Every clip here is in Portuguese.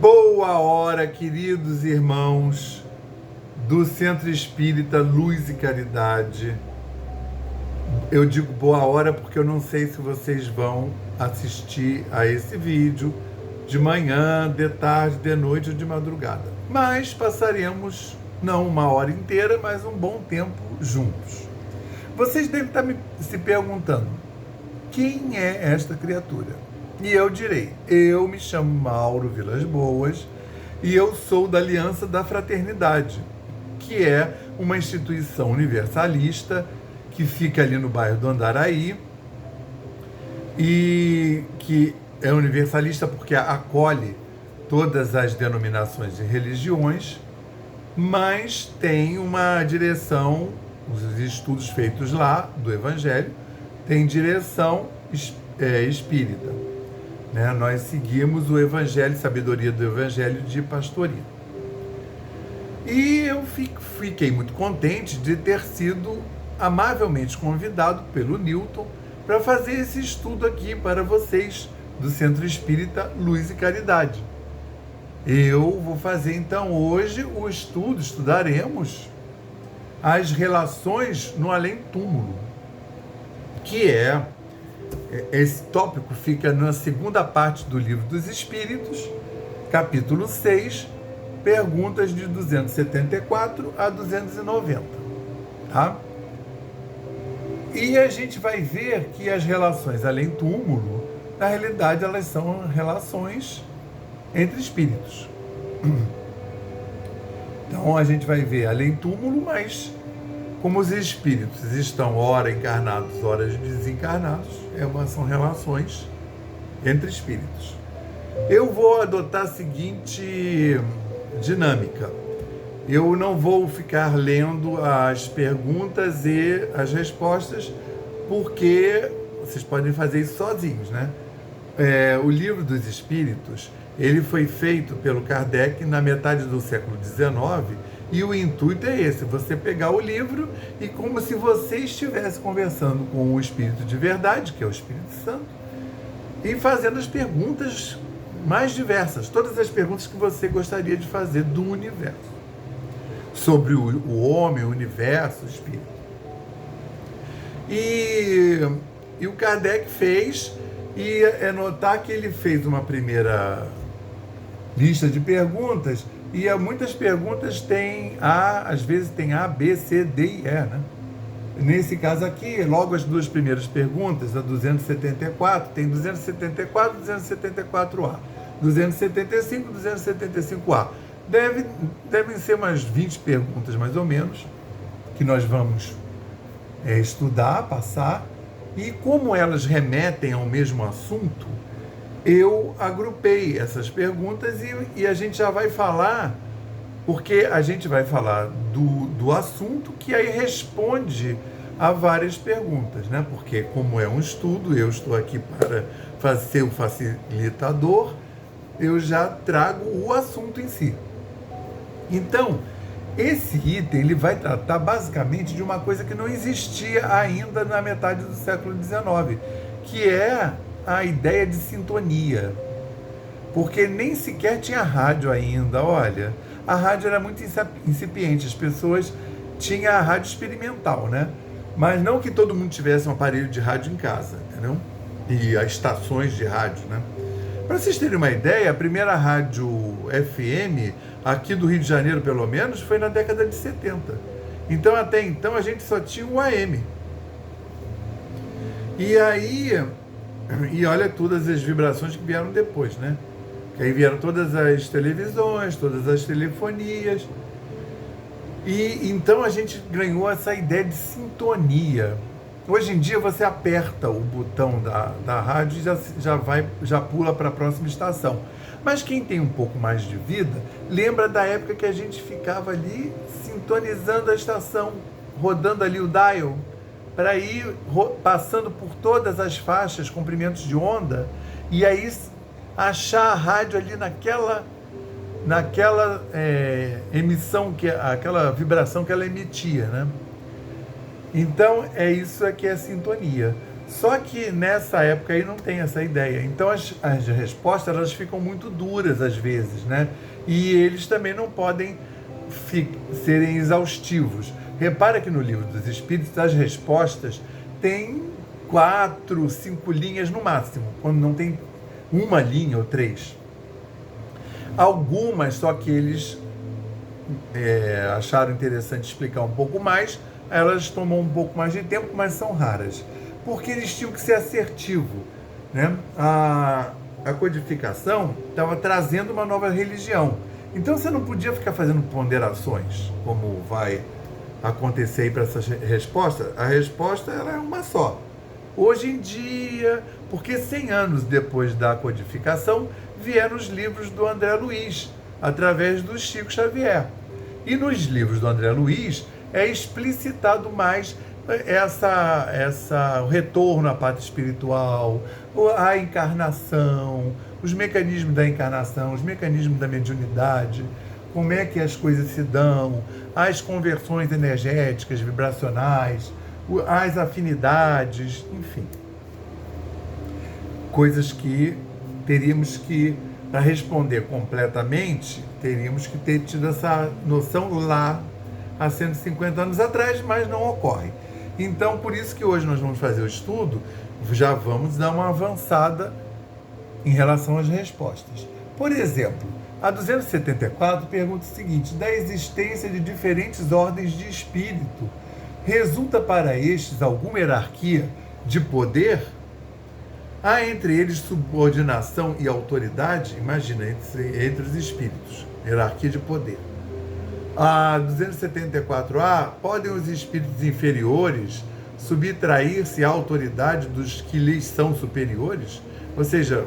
Boa hora, queridos irmãos do Centro Espírita Luz e Caridade. Eu digo boa hora porque eu não sei se vocês vão assistir a esse vídeo de manhã, de tarde, de noite ou de madrugada. Mas passaremos, não uma hora inteira, mas um bom tempo juntos. Vocês devem estar se perguntando, quem é esta criatura? E eu direi, eu me chamo Mauro Vilas Boas e eu sou da Aliança da Fraternidade, que é uma instituição universalista que fica ali no bairro do Andaraí e que é universalista porque acolhe todas as denominações de religiões, mas tem uma direção, os estudos feitos lá do Evangelho, tem direção espírita. Nós seguimos o Evangelho, sabedoria do Evangelho de pastoria. E eu fiquei muito contente de ter sido amavelmente convidado pelo Newton para fazer esse estudo aqui para vocês do Centro Espírita Luz e Caridade. Eu vou fazer então hoje o estudo, estudaremos as relações no além-túmulo, que esse tópico fica na segunda parte do Livro dos Espíritos, capítulo 6, perguntas de 274 a 290, tá? E a gente vai ver que as relações além-túmulo, na realidade, elas são relações entre espíritos. Então, a gente vai ver além-túmulo, mas como os espíritos estão ora encarnados, ora desencarnados, são relações entre espíritos. Eu vou adotar a seguinte dinâmica. Eu não vou ficar lendo as perguntas e as respostas, porque vocês podem fazer isso sozinhos, né? O Livro dos Espíritos, ele foi feito pelo Kardec na metade do século XIX, e o intuito é esse, você pegar o livro e como se você estivesse conversando com o Espírito de verdade, que é o Espírito Santo, e fazendo as perguntas mais diversas, todas as perguntas que você gostaria de fazer do universo, sobre o homem, o universo, o Espírito. E o Kardec fez, e é notar que ele fez uma primeira lista de perguntas, e muitas perguntas têm às vezes tem A, B, C, D e E, né? Nesse caso aqui, logo as duas primeiras perguntas, a 274, tem 274, 274A, 275, 275A. Devem ser umas 20 perguntas, mais ou menos, que nós vamos estudar, passar, e como elas remetem ao mesmo assunto, eu agrupei essas perguntas e a gente já vai falar, porque a gente vai falar do assunto que aí responde a várias perguntas, né? Porque como é um estudo, eu estou aqui para ser o facilitador, eu já trago o assunto em si. Então, esse item ele vai tratar basicamente de uma coisa que não existia ainda na metade do século XIX, que é a ideia de sintonia, porque nem sequer tinha rádio ainda. Olha, a rádio era muito incipiente, as pessoas tinham a rádio experimental, né? Mas não que todo mundo tivesse um aparelho de rádio em casa, entendeu? E as estações de rádio, né? Para vocês terem uma ideia, a primeira rádio FM, aqui do Rio de Janeiro pelo menos, foi na década de 70. Então até então a gente só tinha o AM. E olha todas as vibrações que vieram depois, né? Que aí vieram todas as televisões, todas as telefonias. E então a gente ganhou essa ideia de sintonia. Hoje em dia você aperta o botão da rádio e já pula para a próxima estação. Mas quem tem um pouco mais de vida, lembra da época que a gente ficava ali sintonizando a estação, rodando ali o dial, para ir passando por todas as faixas, comprimentos de onda, e aí achar a rádio ali naquela emissão, aquela vibração que ela emitia, né? Então, isso aqui é a sintonia. Só que nessa época aí não tem essa ideia. Então as respostas elas ficam muito duras às vezes, né? E eles também não podem serem exaustivos. Repara que no Livro dos Espíritos as respostas têm 4, 5 linhas no máximo, quando não tem uma linha ou 3. Algumas só que eles acharam interessante explicar um pouco mais, elas tomam um pouco mais de tempo, mas são raras. Porque eles tinham que ser assertivo, né? A codificação estava trazendo uma nova religião. Então você não podia ficar fazendo ponderações, como vai acontecer aí para essa resposta. A resposta ela é uma só. Hoje em dia, porque 100 anos depois da codificação, vieram os livros do André Luiz, através do Chico Xavier. E nos livros do André Luiz é explicitado mais o retorno à pátria espiritual, a encarnação, os mecanismos da encarnação, os mecanismos da mediunidade, como é que as coisas se dão, as conversões energéticas, vibracionais, as afinidades, enfim. Coisas que teríamos que, para responder completamente, teríamos que ter tido essa noção lá há 150 anos atrás, mas não ocorre. Então, por isso que hoje nós vamos fazer o estudo, já vamos dar uma avançada em relação às respostas. Por exemplo, a 274 pergunta o seguinte: da existência de diferentes ordens de espírito, resulta para estes alguma hierarquia de poder? Há entre eles subordinação e autoridade? Imagina, entre os espíritos, hierarquia de poder. A 274A, podem os espíritos inferiores subtrair-se à autoridade dos que lhes são superiores? Ou seja,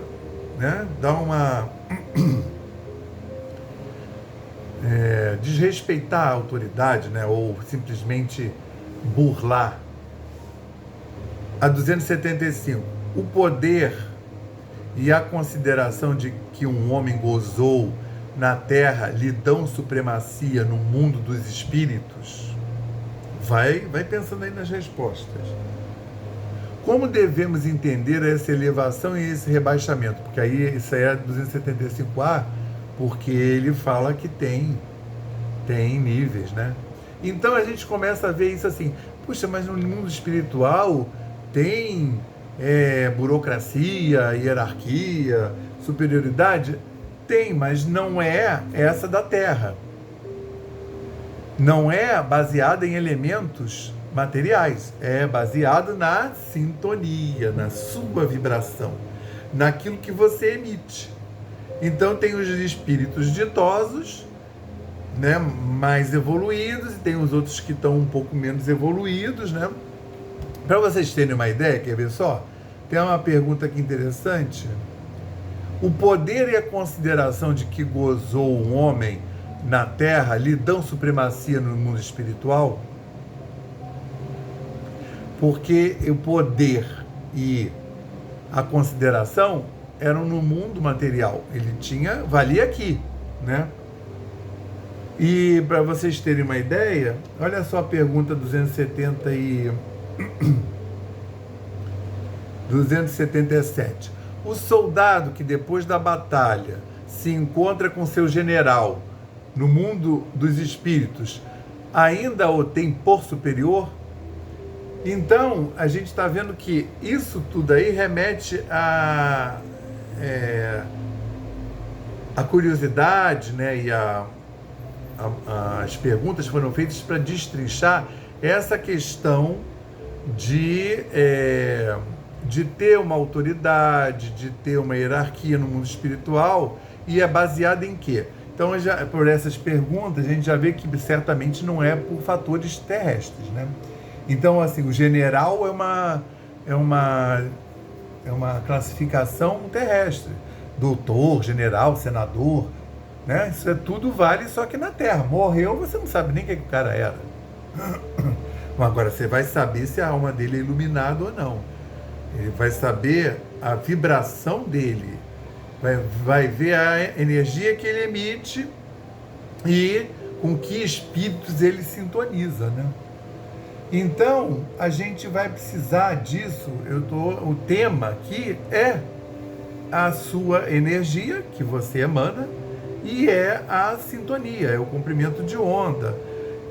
né, dá uma... desrespeitar a autoridade, né, ou simplesmente burlar. A 275, o poder e a consideração de que um homem gozou na Terra lhe dão supremacia no mundo dos espíritos? Vai pensando aí nas respostas. Como devemos entender essa elevação e esse rebaixamento? Porque aí isso aí é 275A, porque ele fala que tem níveis, né? Então a gente começa a ver isso assim, puxa, mas no mundo espiritual tem burocracia, hierarquia, superioridade? Tem, mas não é essa da Terra. Não é baseada em elementos materiais, é baseado na sintonia, na sua vibração, naquilo que você emite. Então tem os espíritos ditosos, né, mais evoluídos, e tem os outros que estão um pouco menos evoluídos, né? Para vocês terem uma ideia, quer ver só? Tem uma pergunta aqui interessante. O poder e a consideração de que gozou um homem na Terra lhe dão supremacia no mundo espiritual? Porque o poder e a consideração eram no mundo material. Ele valia aqui, né? E para vocês terem uma ideia, olha só a pergunta 277. O soldado que depois da batalha se encontra com seu general no mundo dos espíritos, ainda o tem por superior? Então, a gente está vendo que isso tudo aí remete a curiosidade, né? E as perguntas foram feitas para destrinchar essa questão de ter uma autoridade, de ter uma hierarquia no mundo espiritual, e é baseada em quê? Então, por essas perguntas, a gente já vê que certamente não é por fatores terrestres, né? Então, assim, o general é uma classificação terrestre. Doutor, general, senador, né? Isso tudo vale, só que na Terra. Morreu, você não sabe nem o que o cara era. Agora, você vai saber se a alma dele é iluminada ou não. Ele vai saber a vibração dele, vai ver a energia que ele emite e com que espíritos ele sintoniza, né? Então, a gente vai precisar disso. O tema aqui é a sua energia que você emana e é a sintonia, é o comprimento de onda.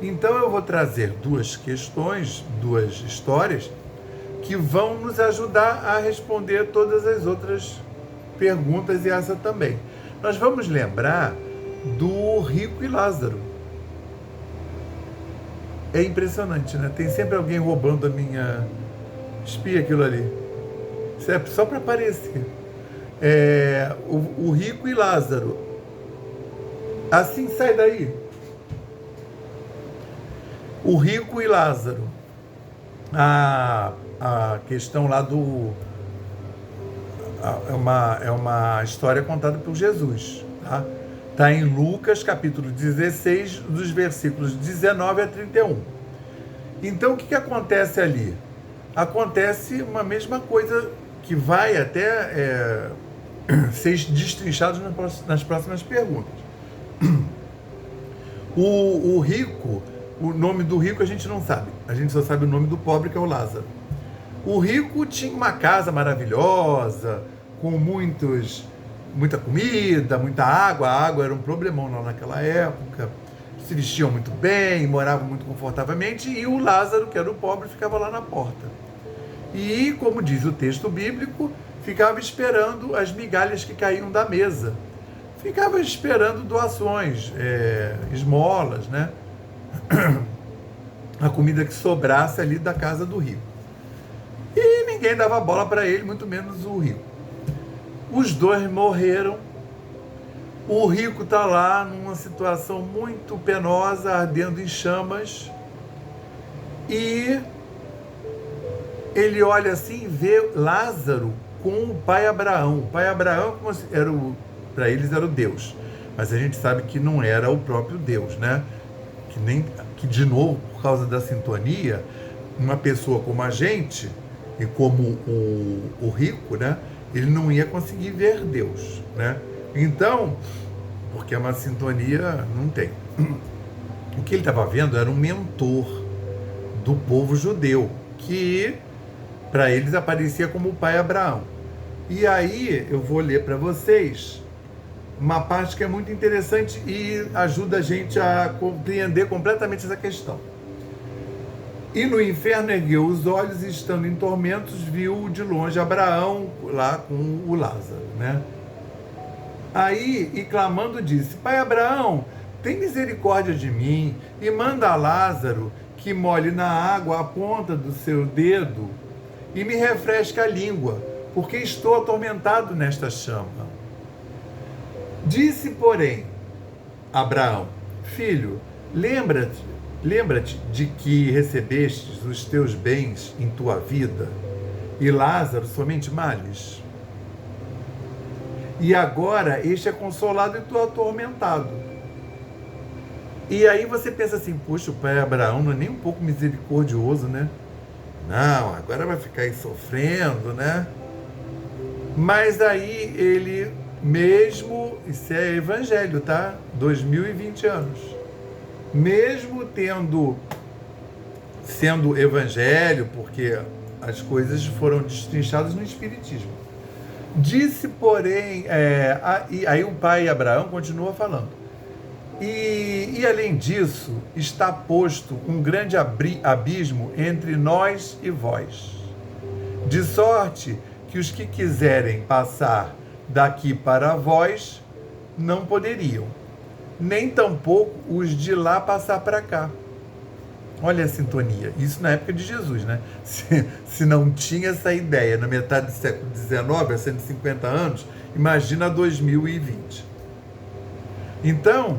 Então, eu vou trazer duas questões, duas histórias que vão nos ajudar a responder todas as outras perguntas e essa também. Nós vamos lembrar do rico e Lázaro. É impressionante, né? Tem sempre alguém roubando a minha... Espia aquilo ali. Isso é só para aparecer. O rico e Lázaro. Assim, sai daí. O rico e Lázaro. A questão lá do... É uma história contada por Jesus, tá? Está em Lucas, capítulo 16, dos versículos 19 a 31. Então, o que acontece ali? Acontece uma mesma coisa que vai até ser destrinchado nas próximas perguntas. O rico, o nome do rico a gente não sabe. A gente só sabe o nome do pobre, que é o Lázaro. O rico tinha uma casa maravilhosa, com muita comida, muita água. A água era um problemão lá naquela época. Se vestiam muito bem, moravam muito confortavelmente, e o Lázaro, que era o pobre, ficava lá na porta. E, como diz o texto bíblico, ficava esperando as migalhas que caíam da mesa. Ficava esperando doações, esmolas, né? A comida que sobrasse ali da casa do rico. E ninguém dava bola para ele, muito menos o rico. Os dois morreram. O rico está lá numa situação muito penosa, ardendo em chamas. E ele olha assim e vê Lázaro com o pai Abraão. O pai Abraão, para eles, era o Deus. Mas a gente sabe que não era o próprio Deus, né? Que de novo, por causa da sintonia, uma pessoa como a gente, e como o rico, né? Ele não ia conseguir ver Deus, né? Então, porque é uma sintonia, não tem. O que ele estava vendo era um mentor do povo judeu, que para eles aparecia como o pai Abraão. E aí eu vou ler para vocês uma parte que é muito interessante e ajuda a gente a compreender completamente essa questão. E no inferno ergueu os olhos e, estando em tormentos, viu de longe Abraão lá com o Lázaro, né? Aí, e clamando, disse: Pai Abraão, tem misericórdia de mim e manda a Lázaro que molhe na água a ponta do seu dedo e me refresque a língua, porque estou atormentado nesta chama. Disse, porém, Abraão: Filho, lembra-te de que recebestes os teus bens em tua vida, e Lázaro somente males. E agora este é consolado e tu atormentado. E aí você pensa assim: puxa, o pai Abraão não é nem um pouco misericordioso, né? Não, agora vai ficar aí sofrendo, né? Mas aí ele mesmo, isso é evangelho, tá? 2020 anos. Mesmo sendo evangelho, porque as coisas foram destrinchadas no Espiritismo. Disse, porém, e aí o pai Abraão continua falando. E além disso, está posto um grande abismo entre nós e vós, de sorte que os que quiserem passar daqui para vós não poderiam, nem tampouco os de lá passar para cá. Olha a sintonia. Isso na época de Jesus, né? Se não tinha essa ideia na metade do século XIX, há 150 anos, imagina 2020. Então,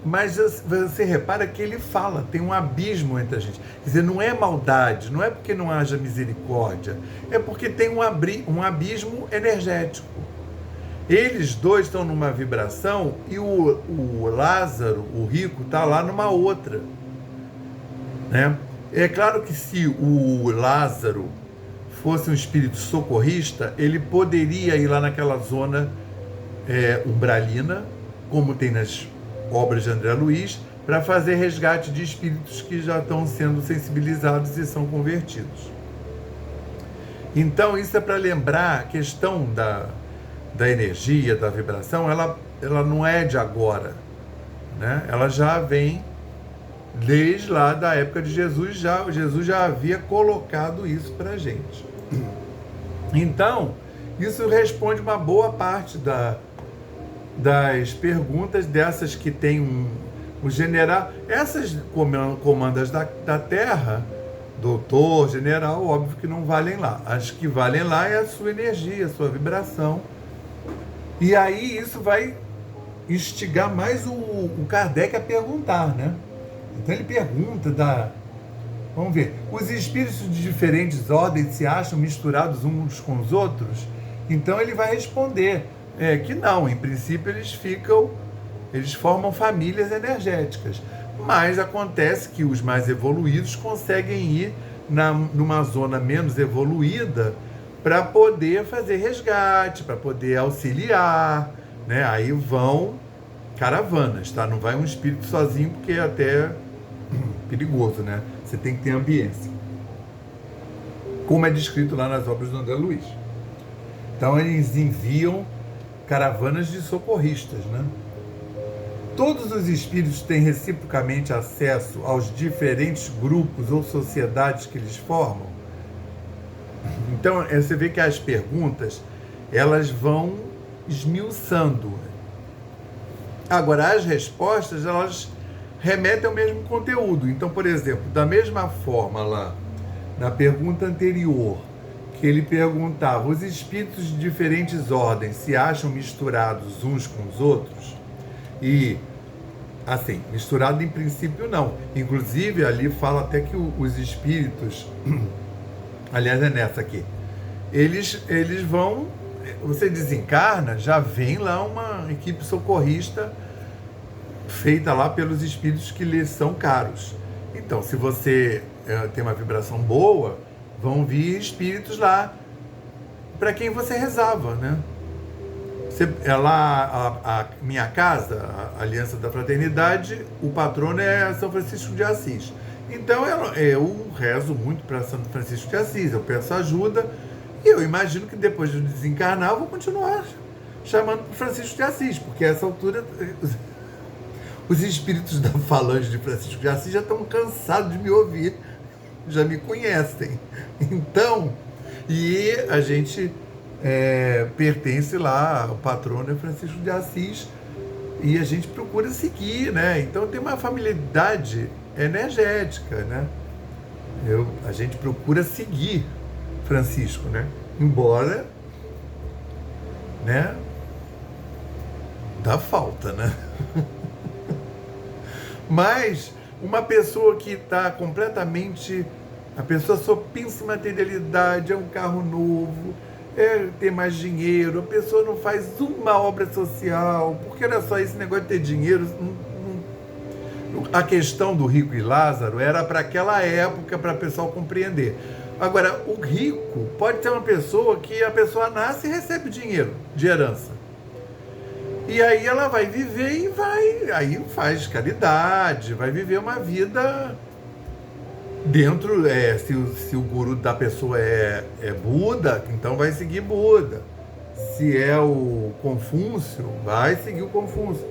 mas você repara que ele fala, tem um abismo entre a gente. Quer dizer, não é maldade, não é porque não haja misericórdia, é porque tem um abismo energético. Eles dois estão numa vibração e o Lázaro, o rico, está lá numa outra, né? É claro que se o Lázaro fosse um espírito socorrista, ele poderia ir lá naquela zona umbralina, como tem nas obras de André Luiz, para fazer resgate de espíritos que já estão sendo sensibilizados e são convertidos. Então, isso é para lembrar a questão da energia, da vibração, ela não é de agora, né? Ela já vem desde lá da época de Jesus, Jesus já havia colocado isso para a gente. Então, isso responde uma boa parte das perguntas dessas que tem o general. Essas comandas da Terra, doutor, general, óbvio que não valem lá. As que valem lá é a sua energia, a sua vibração. E aí isso vai instigar mais o Kardec a perguntar, né? Então ele pergunta vamos ver, os espíritos de diferentes ordens se acham misturados uns com os outros? Então ele vai responder que não, em princípio eles formam famílias energéticas, mas acontece que os mais evoluídos conseguem ir numa zona menos evoluída para poder fazer resgate, para poder auxiliar, né? Aí vão caravanas, tá? Não vai um espírito sozinho, porque é até perigoso, né? Você tem que ter ambiência, como é descrito lá nas obras do André Luiz. Então eles enviam caravanas de socorristas, né? Todos os espíritos têm reciprocamente acesso aos diferentes grupos ou sociedades que eles formam. Então você vê que as perguntas elas vão esmiuçando. Agora as respostas elas remetem ao mesmo conteúdo. Então, por exemplo, da mesma forma lá na pergunta anterior, que ele perguntava, os espíritos de diferentes ordens se acham misturados uns com os outros? E, assim, misturado em princípio não. Inclusive, ali fala até que os espíritos, aliás, é nessa aqui, eles vão, você desencarna, já vem lá uma equipe socorrista feita lá pelos espíritos que lhes são caros. Então, se você tem uma vibração boa, vão vir espíritos lá para quem você rezava, né? A minha casa, a Aliança da Fraternidade, o patrono é São Francisco de Assis. Então eu rezo muito para São Francisco de Assis, eu peço ajuda e eu imagino que depois de desencarnar eu vou continuar chamando para Francisco de Assis, porque a essa altura os espíritos da falange de Francisco de Assis já estão cansados de me ouvir, já me conhecem. Então, e a gente pertence lá, o patrono é Francisco de Assis, e a gente procura seguir, né? Então tem uma familiaridade energética, né? A gente procura seguir Francisco, né? Embora, né? Dá falta, né? Mas uma pessoa que está completamente... A pessoa só pensa em materialidade, é um carro novo, ter mais dinheiro, a pessoa não faz uma obra social, porque era só esse negócio de ter dinheiro. A questão do rico e Lázaro era para aquela época, para o pessoal compreender. Agora, o rico pode ser uma pessoa que a pessoa nasce e recebe dinheiro de herança. E aí ela vai viver aí faz caridade, vai viver uma vida dentro, se o guru da pessoa é Buda, então vai seguir Buda. Se é o Confúcio, vai seguir o Confúcio.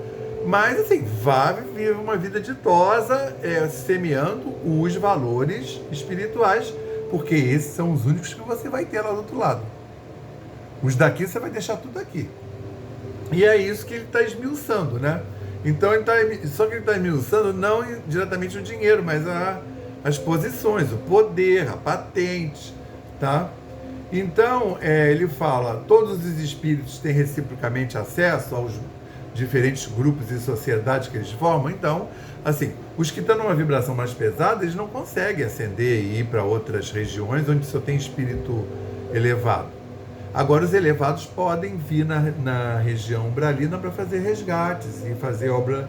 Mas assim, vai viver uma vida ditosa, semeando os valores espirituais, porque esses são os únicos que você vai ter lá do outro lado. Os daqui você vai deixar tudo aqui. E é isso que ele está esmiuçando, né? Então, só que ele está esmiuçando não diretamente o dinheiro, mas as posições, o poder, a patente, tá? Então, ele fala, todos os espíritos têm reciprocamente acesso aos diferentes grupos e sociedades que eles formam. Então, assim, os que estão numa vibração mais pesada, eles não conseguem ascender e ir para outras regiões onde só tem espírito elevado. Agora, os elevados podem vir na região umbralina para fazer resgates e fazer obra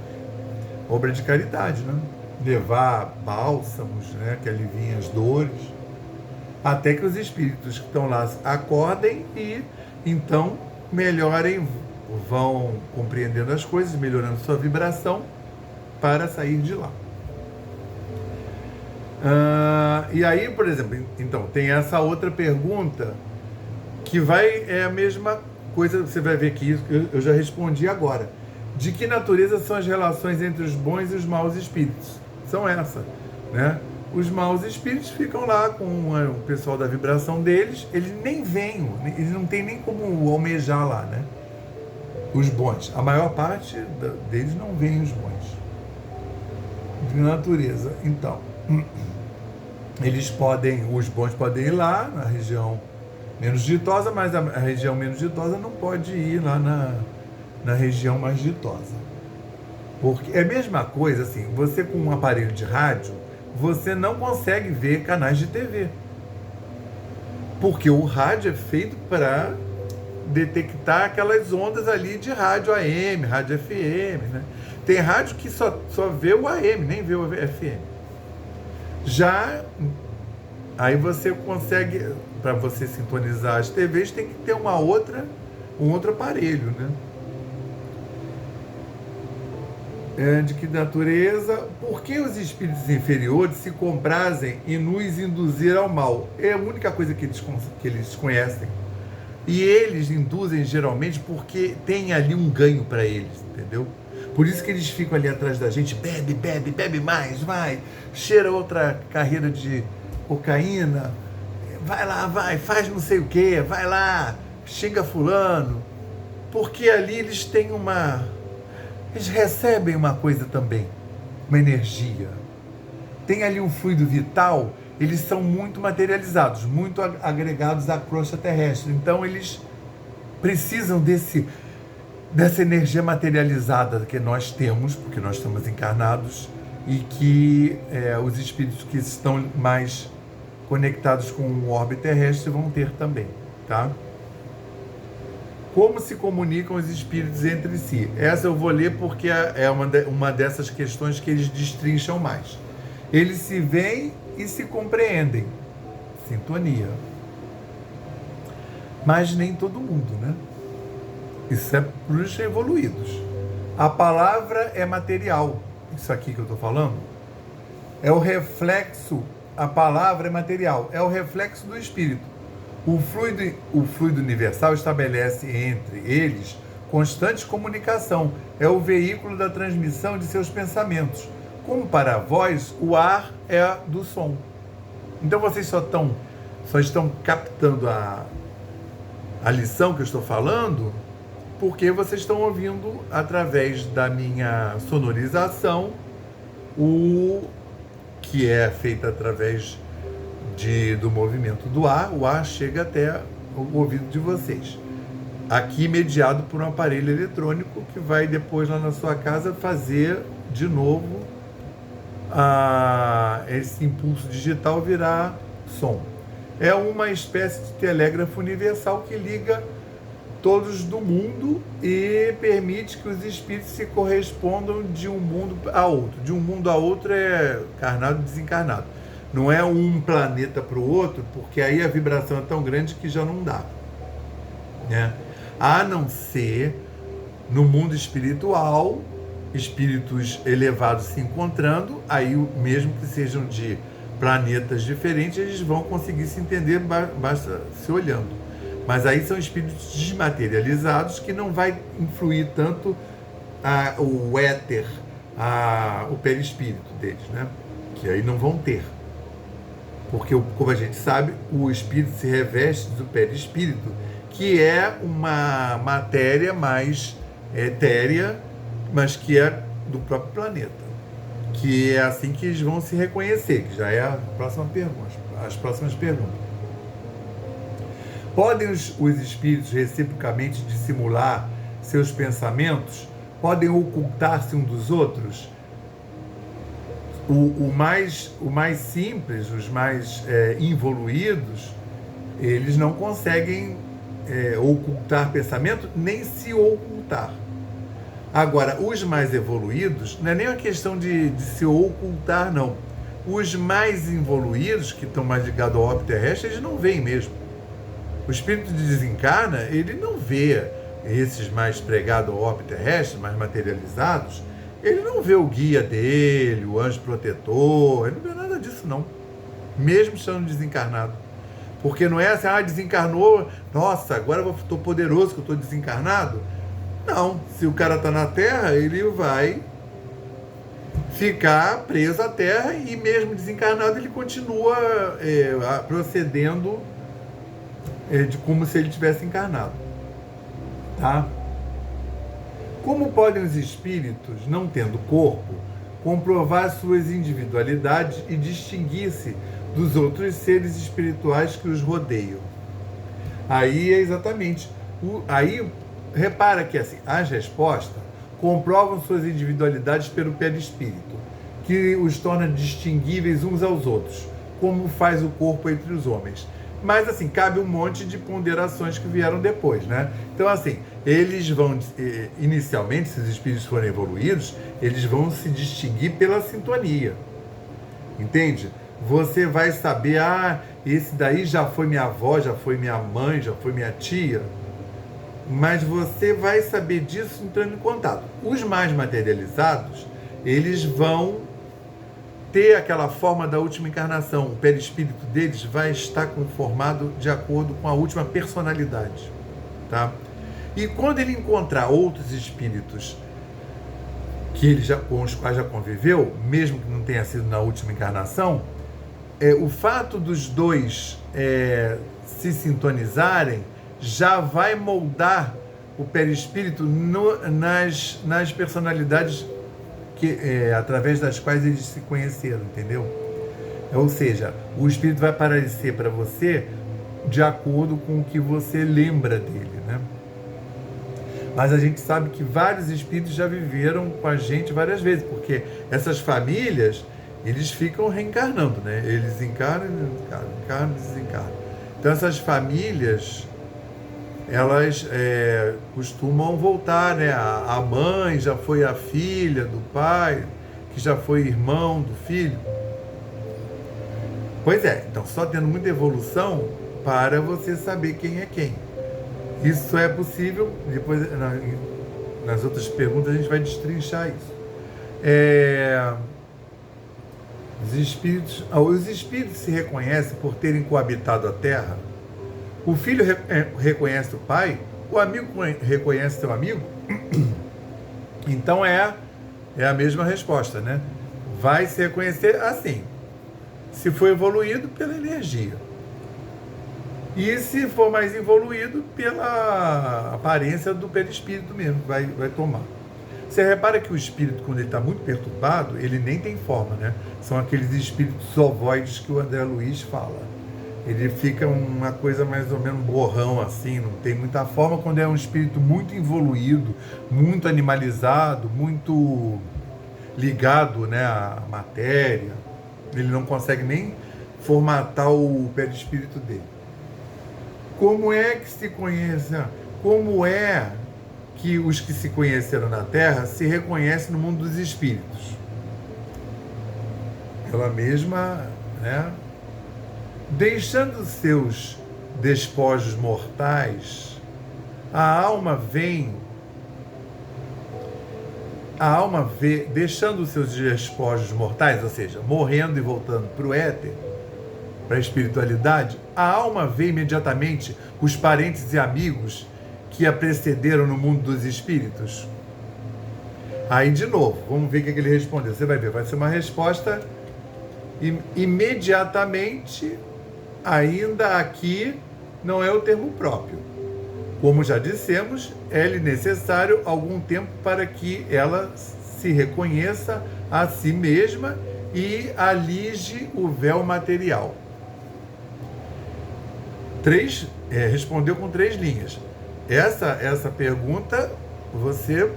de caridade, né? Levar bálsamos, né, que aliviem as dores, até que os espíritos que estão lá acordem e, então, melhorem, vão compreendendo as coisas, melhorando sua vibração para sair de lá. E aí, por exemplo, então, tem essa outra pergunta que é a mesma coisa, você vai ver que eu já respondi agora. De que natureza são as relações entre os bons e os maus espíritos? São essas, né? Os maus espíritos ficam lá com o pessoal da vibração deles, eles nem vêm, eles não tem nem como almejar lá, né? Os bons, a maior parte deles não vêm os bons. De natureza, então, os bons podem ir lá na região menos ditosa, mas a região menos ditosa não pode ir lá na região mais ditosa. Porque é a mesma coisa assim, você com um aparelho de rádio, você não consegue ver canais de TV. Porque o rádio é feito para detectar aquelas ondas ali de rádio AM, rádio FM, né? Tem rádio que só vê o AM, nem vê o FM. Aí você consegue, para você sintonizar as TVs, tem que ter um outro aparelho, né? De que natureza? Por que os espíritos inferiores se comprazem em nos induzir ao mal? É a única coisa que eles conhecem. E eles induzem geralmente porque tem ali um ganho para eles, entendeu? Por isso que eles ficam ali atrás da gente, bebe mais, vai, cheira outra carreira de cocaína, vai lá, faz não sei o que, vai lá, xinga fulano, porque ali eles recebem uma coisa também, uma energia. Tem ali um fluido vital, eles são muito materializados, muito agregados à crosta terrestre. Então eles precisam dessa energia materializada que nós temos, porque nós estamos encarnados, e que os espíritos que estão mais conectados com o orbe terrestre vão ter também, tá? Como se comunicam os espíritos entre si? Essa eu vou ler porque é uma dessas questões que eles destrincham mais. Eles se veem e se compreendem. Sintonia. Mas nem todo mundo, né? Isso é para os evoluídos. A palavra é material. Isso aqui que eu estou falando é o reflexo. A palavra é material. É o reflexo do espírito. O fluido universal estabelece entre eles constante comunicação. É o veículo da transmissão de seus pensamentos. Como para vós, o ar é do som. Então vocês só estão captando a lição que eu estou falando porque vocês estão ouvindo através da minha sonorização, que é feita através do movimento do ar. O ar chega até o ouvido de vocês. Aqui mediado por um aparelho eletrônico que vai depois lá na sua casa fazer de novo esse impulso digital virar som. É uma espécie de telégrafo universal que liga todos do mundo e permite que os espíritos se correspondam de um mundo a outro. De um mundo a outro é encarnado e desencarnado. Não é um planeta para o outro, porque aí a vibração é tão grande que já não dá, né? A não ser no mundo espiritual, espíritos elevados se encontrando, aí mesmo que sejam de planetas diferentes, eles vão conseguir se entender, basta se olhando. Mas aí são espíritos desmaterializados que não vai influir tanto o éter, o perispírito deles, né? Que aí não vão ter. Porque, como a gente sabe, o espírito se reveste do perispírito, que é uma matéria mais etérea, mas que é do próprio planeta. Que é assim que eles vão se reconhecer, que já é a próxima pergunta, as próximas perguntas. Podem os espíritos reciprocamente dissimular seus pensamentos? Podem ocultar-se um dos outros? O mais simples, os mais involuídos, eles não conseguem ocultar pensamento, nem se ocultar. Agora, os mais evoluídos, não é nem uma questão de se ocultar, não. Os mais evoluídos, que estão mais ligados ao orbe terrestre, eles não veem mesmo. O espírito de desencarna, ele não vê esses mais pregados ao orbe terrestre, mais materializados, ele não vê o guia dele, o anjo protetor, ele não vê nada disso não, mesmo estando desencarnado. Porque não é assim, desencarnou, nossa, agora eu estou poderoso que eu estou desencarnado. Não, se o cara está na Terra, ele vai ficar preso à Terra e mesmo desencarnado ele continua procedendo de como se ele tivesse encarnado. Tá? Como podem os espíritos, não tendo corpo, comprovar suas individualidades e distinguir-se dos outros seres espirituais que os rodeiam? Aí é exatamente. Aí repara que assim, as respostas comprovam suas individualidades pelo perispírito, que os torna distinguíveis uns aos outros, como faz o corpo entre os homens. Mas assim, cabe um monte de ponderações que vieram depois, né? Então assim, eles vão, inicialmente, se os espíritos forem evoluídos, eles vão se distinguir pela sintonia. Entende? Você vai saber, esse daí já foi minha avó, já foi minha mãe, já foi minha tia. Mas você vai saber disso entrando em contato. Os mais materializados, eles vão ter aquela forma da última encarnação. O perispírito deles vai estar conformado de acordo com a última personalidade. Tá? E quando ele encontrar outros espíritos com os quais já conviveu, mesmo que não tenha sido na última encarnação, o fato dos dois se sintonizarem já vai moldar o perispírito nas personalidades através das quais eles se conheceram, entendeu? Ou seja, o espírito vai aparecer para você de acordo com o que você lembra dele, né? Mas a gente sabe que vários espíritos já viveram com a gente várias vezes, porque essas famílias, eles ficam reencarnando, né? Eles encarnam, desencarnam. Então essas famílias, elas costumam voltar, né? A mãe já foi a filha do pai, que já foi irmão do filho. Pois é, então só tendo muita evolução para você saber quem é quem. Isso é possível, depois nas outras perguntas a gente vai destrinchar isso. Os espíritos se reconhecem por terem coabitado a Terra. O filho reconhece o pai, o amigo reconhece seu amigo. Então é a mesma resposta, né? Vai se reconhecer assim, se for evoluído, pela energia. E se for mais evoluído, pela aparência do perispírito mesmo, vai tomar. Você repara que o espírito, quando ele está muito perturbado, ele nem tem forma, né? São aqueles espíritos ovoides que o André Luiz fala. Ele fica uma coisa mais ou menos borrão assim, não tem muita forma. Quando é um espírito muito evoluído, muito animalizado, muito ligado, né, à matéria, ele não consegue nem formatar o perispírito dele. Como é que se conhece? Como é que os que se conheceram na Terra se reconhecem no mundo dos espíritos? Pela mesma, né? Deixando seus despojos mortais, a alma vem, deixando os seus despojos mortais, ou seja, morrendo e voltando para o éter, para a espiritualidade, a alma vê imediatamente os parentes e amigos que a precederam no mundo dos espíritos. Aí, de novo, vamos ver o que ele respondeu. Você vai ver, vai ser uma resposta imediatamente, ainda aqui não é o termo próprio. Como já dissemos, é-lhe necessário algum tempo para que ela se reconheça a si mesma e alige o véu material. Respondeu com 3 linhas. Essa pergunta você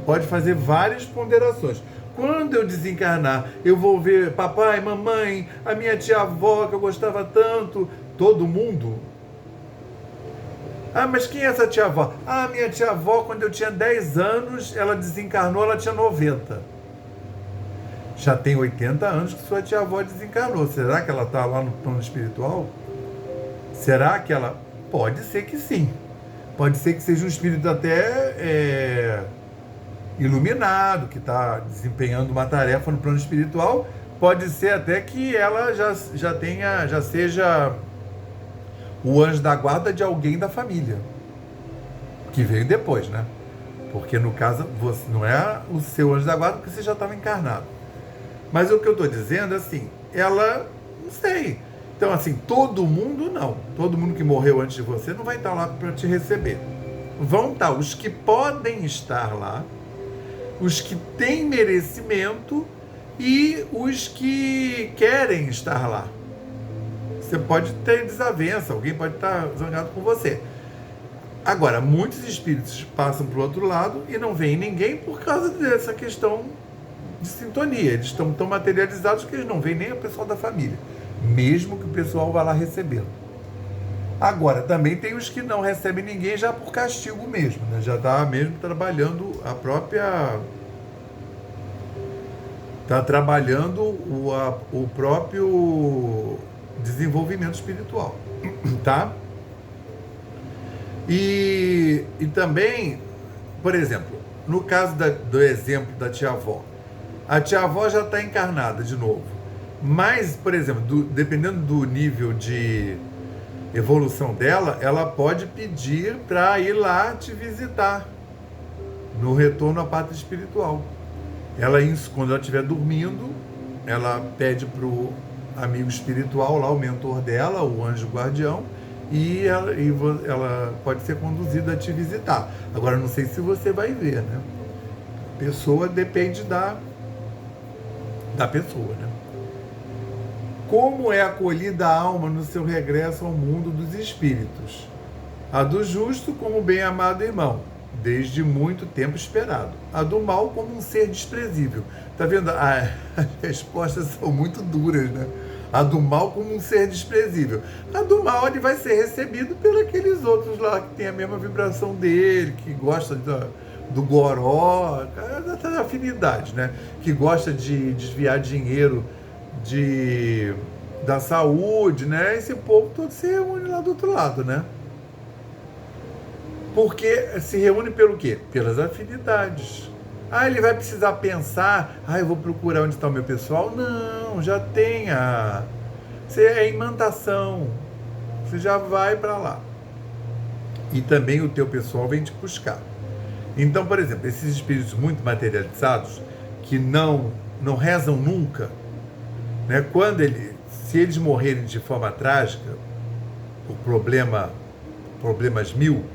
pode fazer várias ponderações. Quando eu desencarnar, eu vou ver papai, mamãe, a minha tia-avó que eu gostava tanto, todo mundo? Mas quem é essa tia-avó? Minha tia-avó, quando eu tinha 10 anos, ela desencarnou, ela tinha 90. Já tem 80 anos que sua tia-avó desencarnou. Será que ela está lá no plano espiritual? Será que ela... Pode ser que sim. Pode ser que seja um espírito até iluminado, que está desempenhando uma tarefa no plano espiritual, pode ser até que ela já seja o anjo da guarda de alguém da família, que veio depois, né? Porque no caso, você não é o seu anjo da guarda, porque você já estava encarnado. Mas o que eu estou dizendo, assim, ela, não sei. Então, assim, todo mundo não. Todo mundo que morreu antes de você não vai estar lá para te receber. Vão estar os que podem estar lá, os que têm merecimento e os que querem estar lá. Você pode ter desavença, alguém pode estar zangado com você. Agora, muitos espíritos passam para o outro lado e não veem ninguém por causa dessa questão de sintonia. Eles estão tão materializados que eles não veem nem o pessoal da família, mesmo que o pessoal vá lá recebê-lo. Agora, também tem os que não recebem ninguém já por castigo mesmo, né? Já está mesmo trabalhando a própria... Está trabalhando o próprio desenvolvimento espiritual, tá? E também, por exemplo, no caso do exemplo da tia-avó, a tia-avó já está encarnada de novo, mas, por exemplo, dependendo do nível de evolução dela, ela pode pedir para ir lá te visitar no retorno à pátria espiritual. Quando ela estiver dormindo, ela pede para o amigo espiritual lá, o mentor dela, o anjo guardião, e ela pode ser conduzida a te visitar. Agora, não sei se você vai ver, né? A pessoa depende da pessoa, né? Como é acolhida a alma no seu regresso ao mundo dos espíritos? A do justo como bem-amado irmão, desde muito tempo esperado. A do mal como um ser desprezível. Tá vendo? As respostas são muito duras, né? A do mal como um ser desprezível. A do mal, ele vai ser recebido pelos aqueles outros lá que tem a mesma vibração dele, que gosta do goró, da afinidade, né? Que gosta de desviar dinheiro da saúde, né? Esse povo todo se reúne lá do outro lado, né? Porque se reúne pelo quê? Pelas afinidades. Ele vai precisar pensar, eu vou procurar onde está o meu pessoal. Não, já tem é imantação. Você já vai para lá. E também o teu pessoal vem te buscar. Então, por exemplo, esses espíritos muito materializados, que não rezam nunca, né? Se eles morrerem de forma trágica, por problemas mil,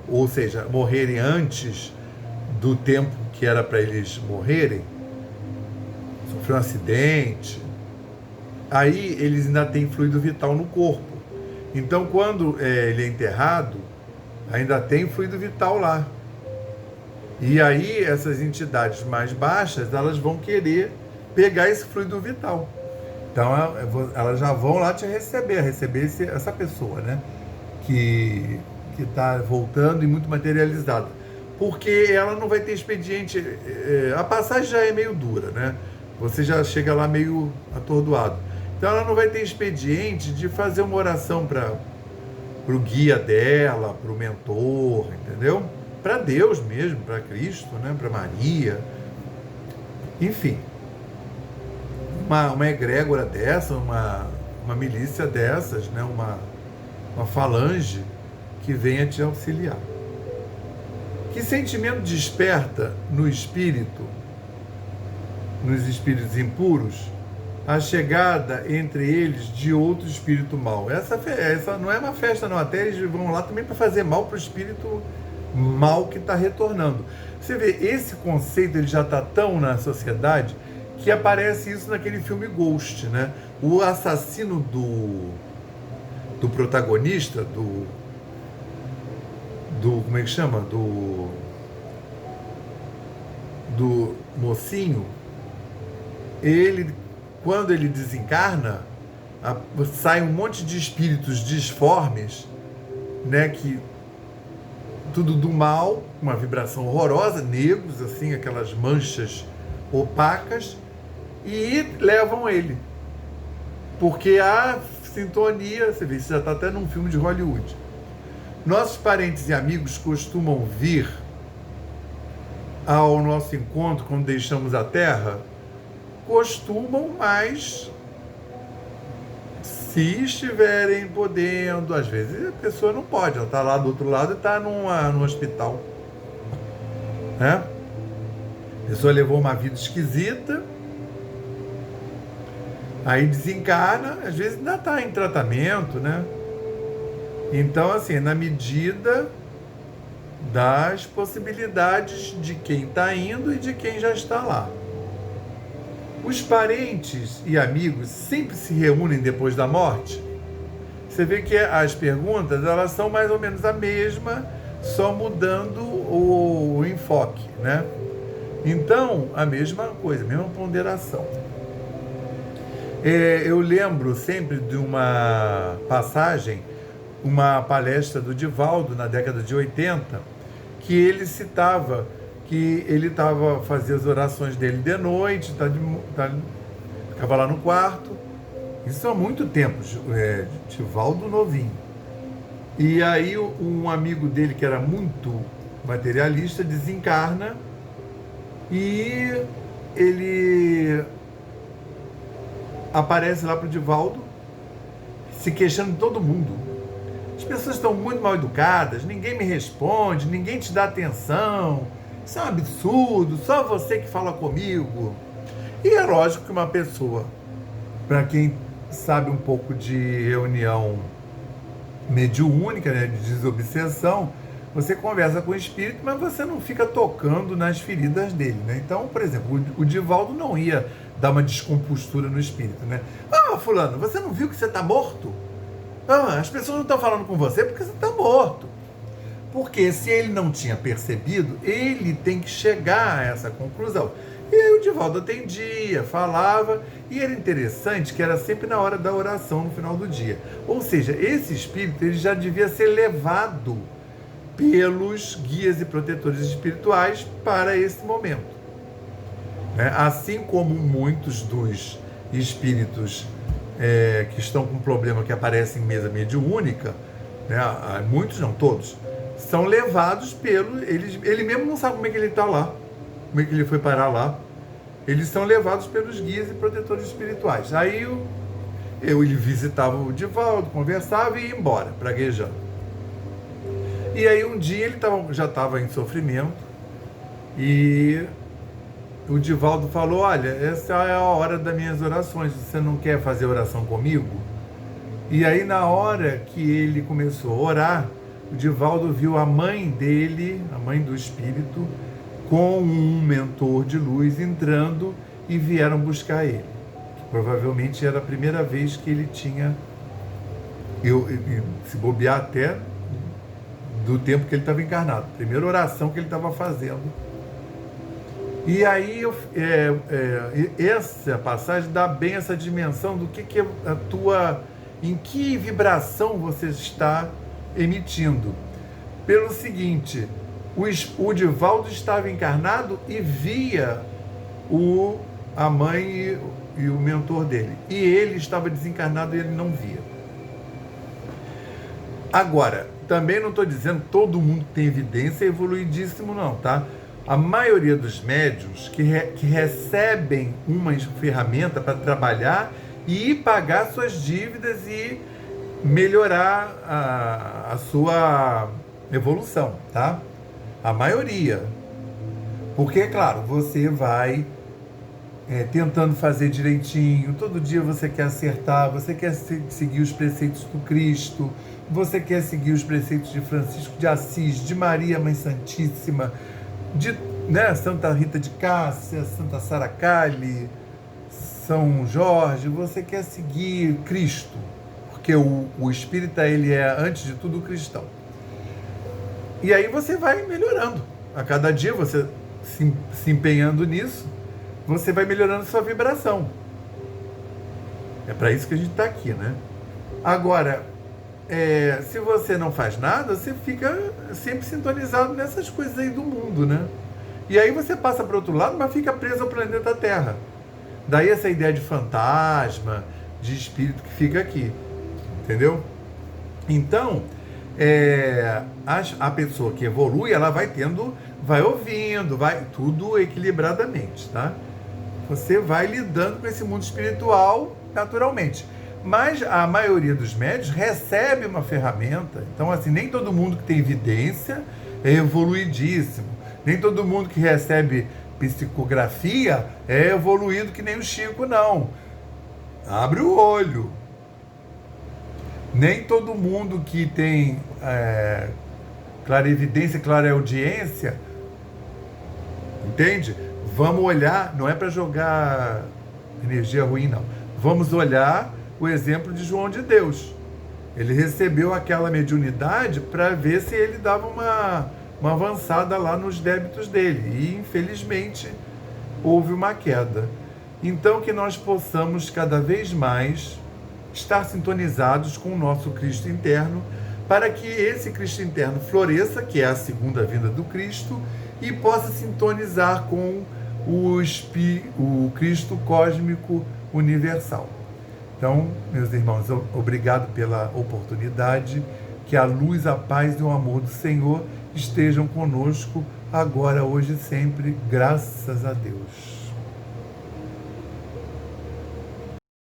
ou seja, morrerem antes do tempo que era para eles morrerem, sofreu um acidente, aí eles ainda têm fluido vital no corpo. Então, quando ele é enterrado, ainda tem fluido vital lá. E aí, essas entidades mais baixas, elas vão querer pegar esse fluido vital. Então, elas já vão lá te receber essa pessoa, né? Que está voltando e muito materializada. Porque ela não vai ter expediente. A passagem já é meio dura, né? Você já chega lá meio atordoado. Então, ela não vai ter expediente de fazer uma oração para o guia dela, para o mentor, entendeu? Para Deus mesmo, para Cristo, né? Para Maria. Enfim. Uma egrégora dessa, uma milícia dessas, né? Uma falange que venha te auxiliar. Que sentimento desperta nos espíritos impuros, a chegada entre eles de outro espírito mau? Essa não é uma festa, não. Até eles vão lá também para fazer mal para o espírito mal que está retornando. Você vê, esse conceito ele já está tão na sociedade que aparece isso naquele filme Ghost, né? O assassino do protagonista, como é que chama? Do mocinho, quando ele desencarna, sai um monte de espíritos disformes, né? Que tudo do mal, uma vibração horrorosa, negros, assim, aquelas manchas opacas, e levam ele. Porque a sintonia, você vê, isso já está até num filme de Hollywood. Nossos parentes e amigos costumam vir ao nosso encontro quando deixamos a Terra costumam, mas se estiverem podendo, às vezes a pessoa não pode, ela está lá do outro lado e está no hospital, né? A pessoa levou uma vida esquisita, aí desencarna, às vezes ainda está em tratamento, né? Então, assim, na medida das possibilidades de quem está indo e de quem já está lá. Os parentes e amigos sempre se reúnem depois da morte? Você vê que as perguntas, elas são mais ou menos a mesma, só mudando o enfoque, né? Então, a mesma coisa, a mesma ponderação. Eu lembro sempre de uma passagem, uma palestra do Divaldo, na década de 80, que ele citava que ele fazia as orações dele de noite, ficava lá no quarto, isso há muito tempo, Divaldo novinho. E aí um amigo dele, que era muito materialista, desencarna e ele aparece lá para o Divaldo, se queixando de todo mundo. As pessoas estão muito mal educadas, ninguém me responde, ninguém te dá atenção, isso é um absurdo, só você que fala comigo. E é lógico que uma pessoa, para quem sabe um pouco de reunião mediúnica, né, de desobsessão, você conversa com o espírito, mas você não fica tocando nas feridas dele, né? Então, por exemplo, o Divaldo não ia dar uma descompostura no espírito, né? Ah, fulano, você não viu que você está morto? Ah, as pessoas não estão falando com você porque você está morto. Porque se ele não tinha percebido, ele tem que chegar a essa conclusão. E aí o Divaldo atendia, falava, e era interessante que era sempre na hora da oração, no final do dia. Ou seja, esse espírito ele já devia ser levado pelos guias e protetores espirituais para esse momento. Assim como muitos dos espíritos que estão com problema que aparecem em mesa mediúnica, né, muitos, não todos, são levados ele mesmo não sabe como é que ele está lá, como é que ele foi parar lá. Eles são levados pelos guias e protetores espirituais. Aí ele visitava o Divaldo, conversava e ia embora, praguejando. E aí um dia ele já estava em sofrimento e o Divaldo falou: olha, essa é a hora das minhas orações, você não quer fazer oração comigo? E aí na hora que ele começou a orar, o Divaldo viu a mãe dele, a mãe do espírito, com um mentor de luz entrando e vieram buscar ele. Provavelmente era a primeira vez que ele tinha, se bobear até do tempo que ele estava encarnado, primeira oração que ele estava fazendo. E aí essa passagem dá bem essa dimensão do que é a tua, em que vibração você está emitindo. Pelo seguinte, o Divaldo estava encarnado e via a mãe e o mentor dele. E ele estava desencarnado e ele não via. Agora, também não estou dizendo que todo mundo tem evidência evoluidíssimo, não, tá? A maioria dos médiuns que recebem uma ferramenta para trabalhar e pagar suas dívidas e melhorar a sua evolução, tá? A maioria. Porque, claro, você vai tentando fazer direitinho, todo dia você quer acertar, você quer seguir os preceitos do Cristo, você quer seguir os preceitos de Francisco de Assis, de Maria Mãe Santíssima, de Santa Rita de Cássia, Santa Sara Cali, São Jorge, você quer seguir Cristo, porque o espírita, ele é, antes de tudo, cristão. E aí você vai melhorando. A cada dia você se empenhando nisso, você vai melhorando a sua vibração. É para isso que a gente está aqui, né? Agora, se você não faz nada, você fica sempre sintonizado nessas coisas aí do mundo, né? E aí você passa para o outro lado, mas fica preso ao planeta Terra. Daí essa ideia de fantasma, de espírito que fica aqui. Entendeu? Então, a pessoa que evolui, ela vai ouvindo, vai tudo equilibradamente, tá? Você vai lidando com esse mundo espiritual naturalmente. Mas a maioria dos médios recebe uma ferramenta. Então, assim, nem todo mundo que tem evidência é evoluidíssimo. Nem todo mundo que recebe psicografia é evoluído que nem o Chico, não. Abre o olho. Nem todo mundo que tem clarevidência, clareaudiência, entende? Vamos olhar, não é para jogar energia ruim, não. Vamos olhar o exemplo de João de Deus. Ele recebeu aquela mediunidade para ver se ele dava uma avançada lá nos débitos dele. E, infelizmente, houve uma queda. Então, que nós possamos cada vez mais estar sintonizados com o nosso Cristo interno, para que esse Cristo interno floresça, que é a segunda vinda do Cristo, e possa sintonizar com o Cristo cósmico universal. Então, meus irmãos, obrigado pela oportunidade, que a luz, a paz e o amor do Senhor estejam conosco agora, hoje e sempre, graças a Deus.